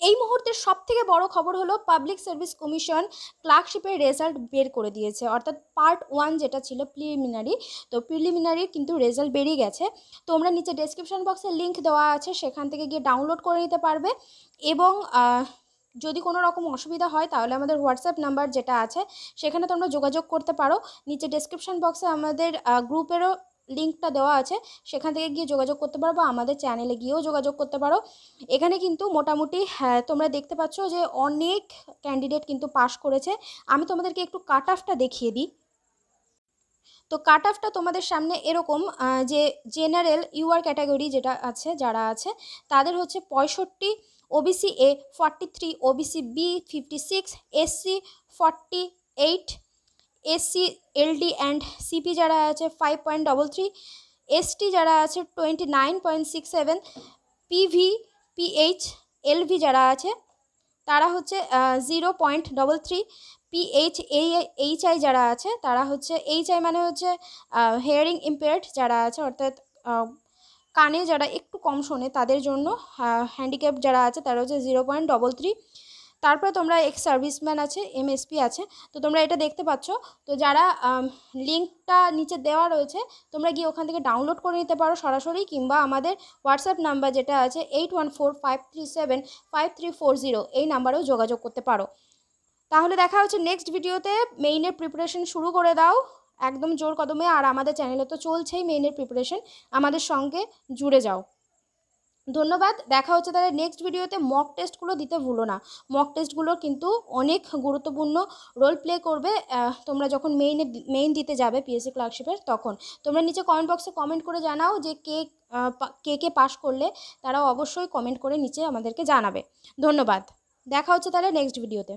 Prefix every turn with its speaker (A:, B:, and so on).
A: এই মুহূর্তের সবথেকে বড় খবর হলো পাবলিক সার্ভিস কমিশন ক্লার্কশিপের রেজাল্ট বের করে দিয়েছে, অর্থাৎ পার্ট 1 যেটা ছিল প্রিলিমিনারি, তো প্রিলিমিনারির কিন্তু রেজাল্ট বেরিয়ে গেছে। তোমরা নিচে ডেসক্রিপশন বক্সে লিঙ্ক দেওয়া আছে, সেখান থেকে গিয়ে ডাউনলোড করে নিতে পারবে। এবং যদি কোনো রকম অসুবিধা হয় তাহলে আমাদের হোয়াটসঅ্যাপ নাম্বার যেটা আছে সেখানে তোমরা যোগাযোগ করতে পারো। নিচে ডেসক্রিপশন বক্সে আমাদের গ্রুপেরও লিঙ্কটা দেওয়া আছে, সেখান থেকে গিয়ে যোগাযোগ করতে পারো বা আমাদের চ্যানেলে গিয়েও যোগাযোগ করতে পারো। এখানে কিন্তু মোটামুটি তোমরা দেখতে পাচ্ছ যে অনেক ক্যান্ডিডেট কিন্তু পাশ করেছে। আমি তোমাদেরকে একটু কাট অফটা দেখিয়ে দিই। তো কাট অফটা তোমাদের সামনে এরকম, যে জেনারেল ইউআর ক্যাটাগরি যেটা আছে, যারা আছে তাদের হচ্ছে 65, OBC A 43, OBC B 56, SC 48, SC LD and CP যারা আছে 5.33, এসটি যারা আছে 29.67, পিভি পিএইচ এলভি যারা আছে তারা হচ্ছে 0.33, পিএইচ এইচআই যারা আছে তারা হচ্ছে, এইচআই মানে হচ্ছে হেয়ারিং ইম্পেয়ার্ড যারা আছে, অর্থাৎ কানে যারা একটু কম শোনে তাদের জন্য, হ্যান্ডিক্যাপ যারা আছে তারা হচ্ছে 0.33। তারপরে তোমরা এক্স সার্ভিসম্যান আছে, এমএসপি আছে। তো তোমরা এটা দেখতে পাচ্ছ। তো যারা লিঙ্কটা নিচে দেওয়া রয়েছে তোমরা গিয়ে ওখান থেকে ডাউনলোড করে নিতে পারো সরাসরি, কিংবা আমাদের হোয়াটসঅ্যাপ নাম্বার যেটা আছে 8145375340 এই নাম্বারেও যোগাযোগ করতে পারো। তাহলে দেখা হচ্ছে নেক্সট ভিডিওতে। মেইনের প্রিপারেশন শুরু করে দাও একদম জোর কদমে, আর আমাদের চ্যানেলে তো চলছেই মেইনের প্রিপারেশন, আমাদের সঙ্গে জুড়ে যাও। ধন্যবাদ। দেখা হচ্ছে তাহলে নেক্সট ভিডিওতে। মক টেস্টগুলো দিতে ভুলো না, মক টেস্টগুলো কিন্তু অনেক গুরুত্বপূর্ণ রোল প্লে করবে তোমরা যখন মেইন দিতে যাবে পিএসসি ক্লার্কশিপের। তখন তোমরা নিচে কমেন্ট বক্সে কমেন্ট করে জানাও যে কে পাস করলে, তারাও অবশ্যই কমেন্ট করে নিচে আমাদেরকে জানাবে। ধন্যবাদ। দেখা হচ্ছে তাহলে নেক্সট ভিডিওতে।